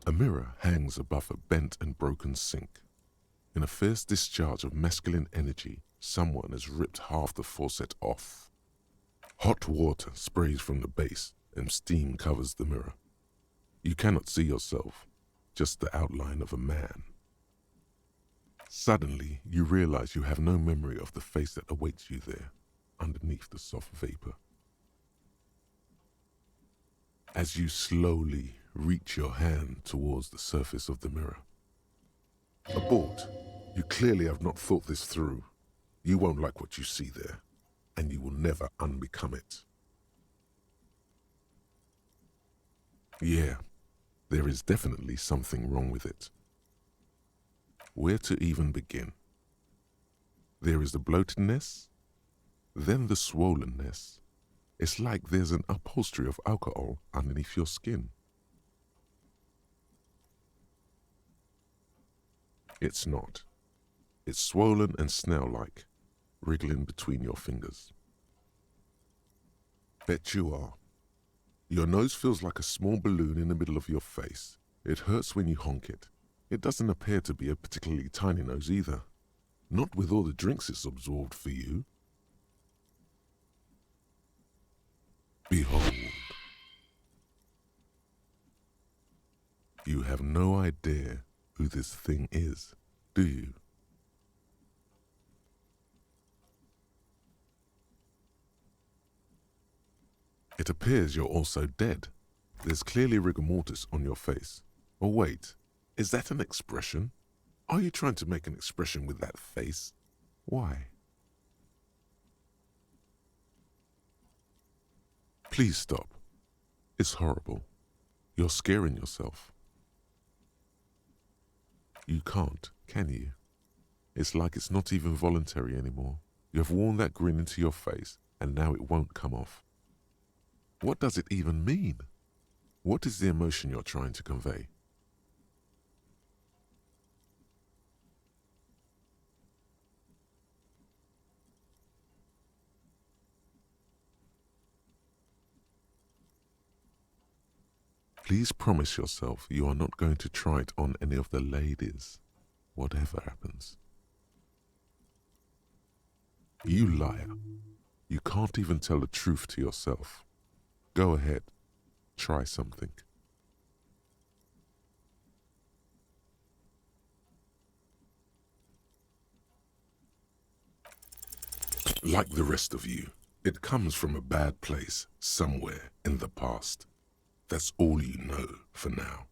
A mirror hangs above a bent and broken sink. In a fierce discharge of masculine energy, someone has ripped half the faucet off. Hot water sprays from the base and steam covers the mirror. You cannot see yourself, just the outline of a man. Suddenly, you realize you have no memory of the face that awaits you there, underneath the soft vapor. As you slowly reach your hand towards the surface of the mirror. Abort. You clearly have not thought this through. You won't like what you see there, and you will never unbecome it. Yeah, there is definitely something wrong with it. Where to even begin? There is the bloatedness, then the swollenness. It's like there's an upholstery of alcohol underneath your skin. It's not. It's swollen and snail-like, wriggling between your fingers. Bet you are. Your nose feels like a small balloon in the middle of your face. It hurts when you honk it. It doesn't appear to be a particularly tiny nose either. Not with all the drinks it's absorbed for you. Behold. You have no idea who this thing is, do you? It appears you're also dead. There's clearly rigor mortis on your face. Or wait, is that an expression? Are you trying to make an expression with that face? Why? Please stop. It's horrible. You're scaring yourself. You can't, can you? It's like it's not even voluntary anymore. You have worn that grin into your face, and now it won't come off. What does it even mean? What is the emotion you're trying to convey? Please promise yourself you are not going to try it on any of the ladies, whatever happens. You liar. You can't even tell the truth to yourself. Go ahead, try something. Like the rest of you, it comes from a bad place somewhere in the past. That's all you know for now.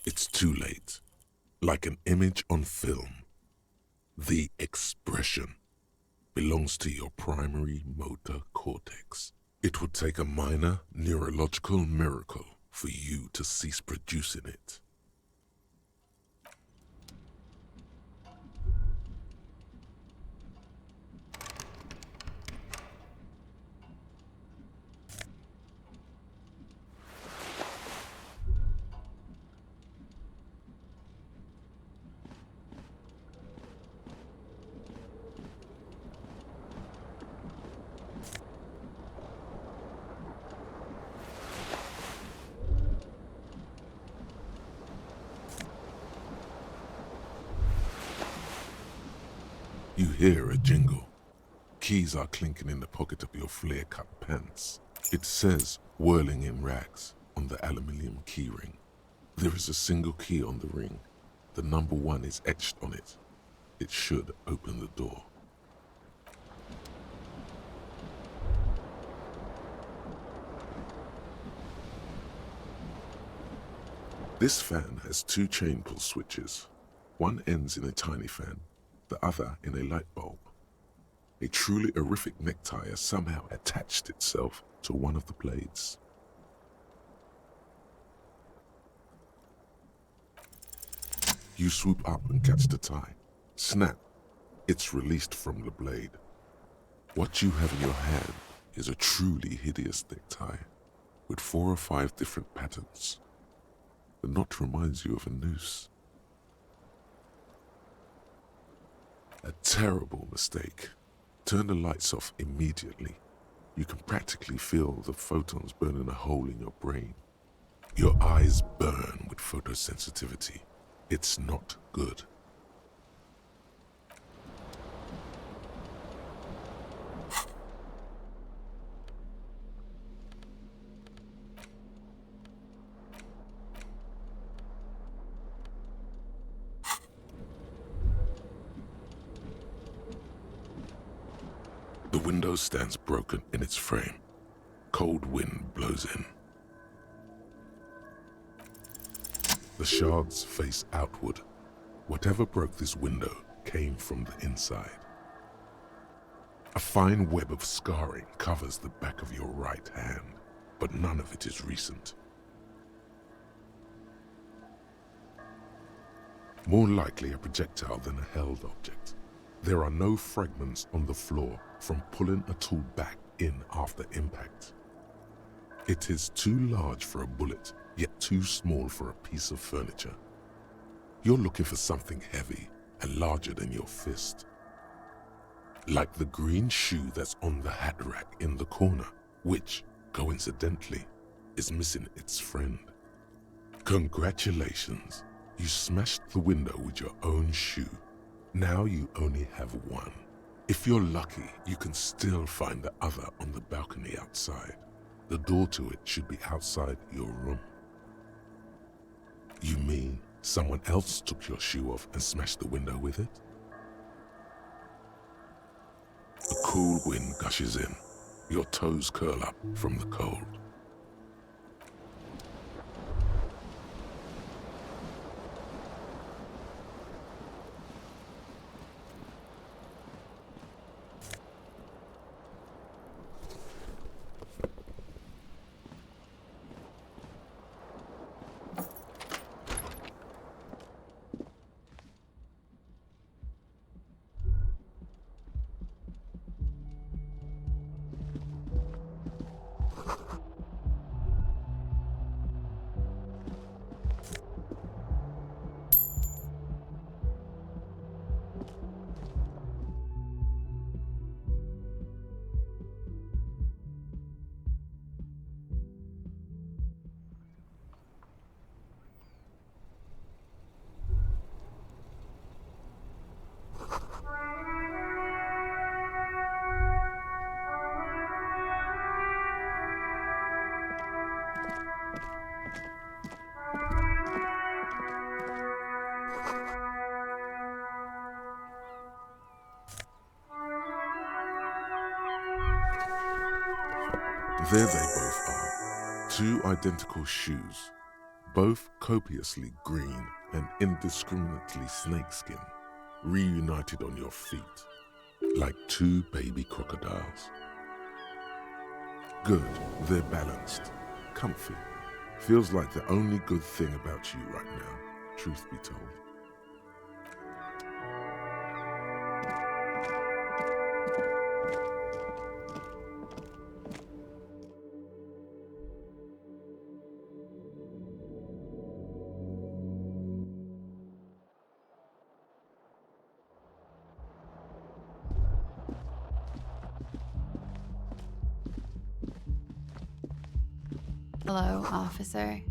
It's too late. Like an image on film. The expression belongs to your primary motor cortex. It would take a minor neurological miracle for you to cease producing it. You hear a jingle. Keys are clinking in the pocket of your flare-cut pants. It says, whirling in rags, on the aluminium keyring. There is a single key on the ring. The number 1 is etched on it. It should open the door. This fan has 2 chain pull switches. One ends in a tiny fan, the other in a light bulb. A truly horrific necktie has somehow attached itself to one of the blades. You swoop up and catch the tie. Snap! It's released from the blade. What you have in your hand is a truly hideous necktie with 4 or 5 different patterns. The knot reminds you of a noose. A terrible mistake. Turn the lights off immediately. you can practically feel the photons burning a hole in your brain. Your eyes burn with photosensitivity. It's not good. The window stands broken in its frame. Cold wind blows in. The shards face outward. Whatever broke this window came from the inside. A fine web of scarring covers the back of your right hand, but none of it is recent. More likely a projectile than a held object. There are no fragments on the floor from pulling a tool back in after impact. It is too large for a bullet, yet too small for a piece of furniture. You're looking for something heavy and larger than your fist. Like the green shoe that's on the hat rack in the corner, which, coincidentally, is missing its friend. Congratulations, you smashed the window with your own shoe. Now you only have one. If you're lucky, you can still find the other on the balcony outside. The door to it should be outside your room. You mean someone else took your shoe off and smashed the window with it? A cool wind gushes in. Your toes curl up from the cold. There they both are, two identical shoes, both copiously green and indiscriminately snakeskin, reunited on your feet, like two baby crocodiles. Good, they're balanced, comfy. Feels like the only good thing about you right now, truth be told. Hello, officer.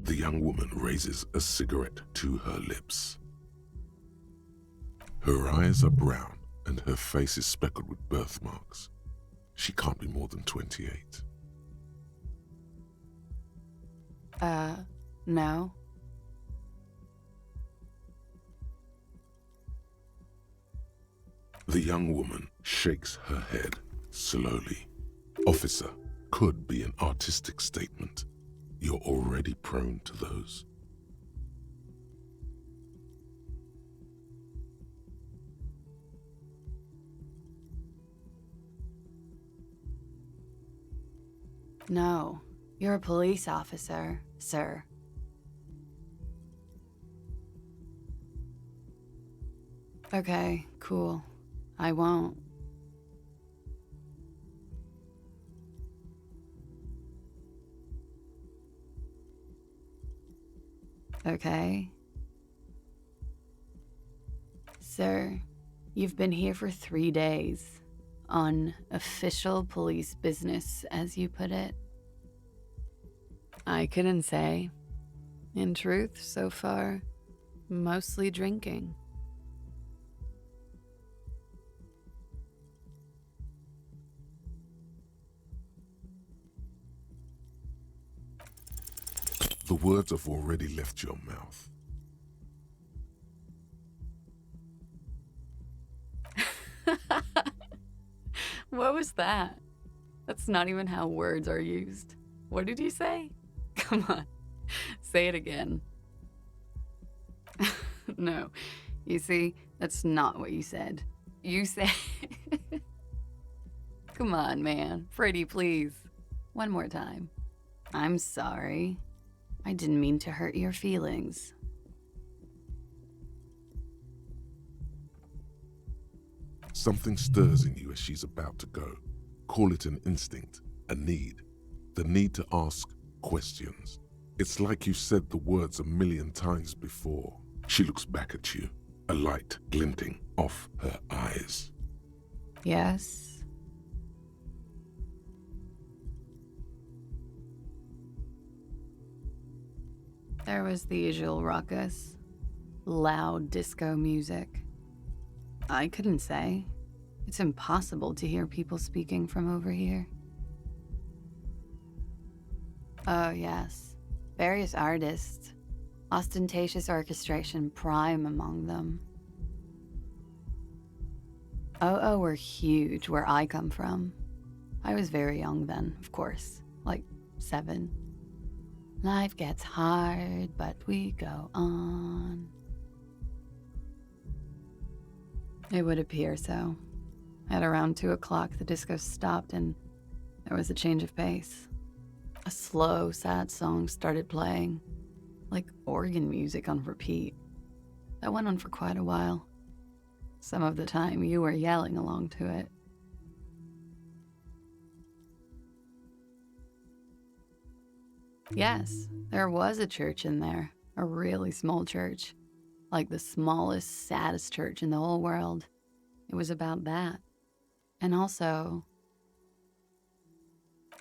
The young woman raises a cigarette to her lips. Her eyes are brown and her face is speckled with birthmarks. She can't be more than 28. No. The young woman shakes her head slowly. Officer could be an artistic statement. You're already prone to those. No. You're a police officer, sir. Okay, cool. I won't. Okay. Sir, You've been here for 3 days. On official police business, as you put it. I couldn't say. In truth, so far, mostly drinking. The words have already left your mouth. What was that? That's not even how words are used. What did you say? Come on, say it again. No, you see, that's not what you said. You said... Come on, man. Pretty, please. One more time. I'm sorry. I didn't mean to hurt your feelings. Something stirs in you as she's about to go. Call it an instinct, a need. The need to ask questions. It's like you've said the words a million times before. She looks back at you, a light glinting off her eyes. Yes? There was the usual ruckus. Loud disco music. I couldn't say. It's impossible to hear people speaking from over here. Oh, yes. Various artists. Ostentatious orchestration prime among them. Oh, were huge where I come from. I was very young then, of course. Like 7. Life gets hard, but we go on. It would appear so. At around 2 o'clock, the disco stopped and there was a change of pace. A slow, sad song started playing, like organ music on repeat. That went on for quite a while. Some of the time, you were yelling along to it. Yes, there was a church in there, a really small church. Like the smallest, saddest church in the whole world. It was about that. And also,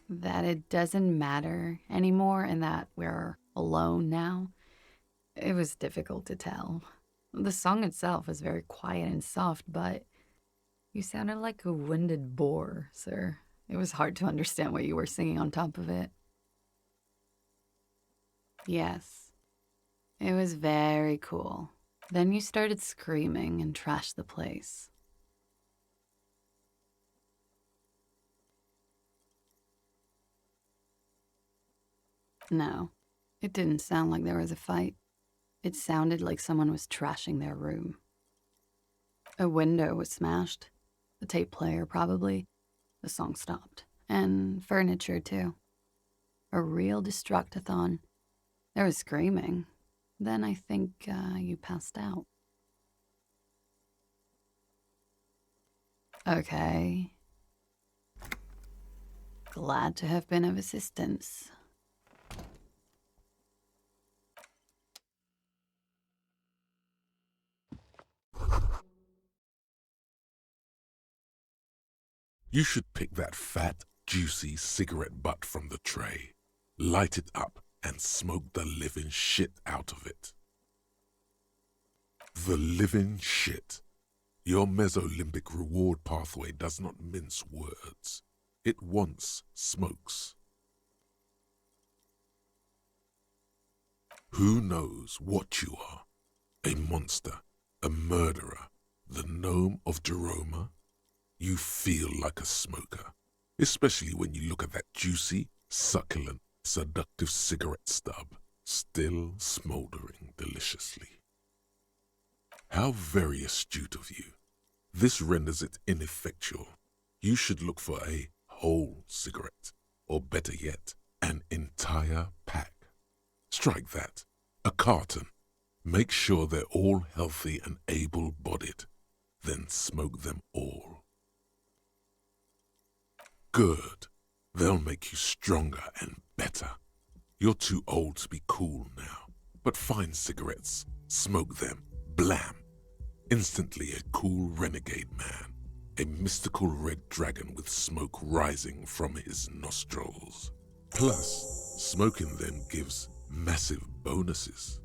that it doesn't matter anymore and that we're alone now. It was difficult to tell. The song itself was very quiet and soft, but you sounded like a winded boar, sir. It was hard to understand what you were singing on top of it. Yes, it was very cool. Then you started screaming and trashed the place. No, it didn't sound like there was a fight. It sounded like someone was trashing their room. A window was smashed. The tape player, probably. The song stopped. And furniture, too. A real destructathon. There was screaming. Then I think you passed out. Okay. Glad to have been of assistance. You should pick that fat, juicy cigarette butt from the tray, light it up, and smoke the living shit out of it. The living shit. Your mesolimbic reward pathway does not mince words. It wants smokes. Who knows what you are? A monster, a murderer, the gnome of Jeroma? You feel like a smoker, especially when you look at that juicy, succulent, seductive cigarette stub, still smoldering deliciously. How very astute of you. This renders it ineffectual. You should look for a whole cigarette, or better yet, an entire pack. Strike that. A carton. Make sure they're all healthy and able-bodied. Then smoke them all. Good. They'll make you stronger and better. You're too old to be cool now, but find cigarettes, smoke them, blam. Instantly a cool renegade man, a mystical red dragon with smoke rising from his nostrils. Plus, smoking then gives massive bonuses.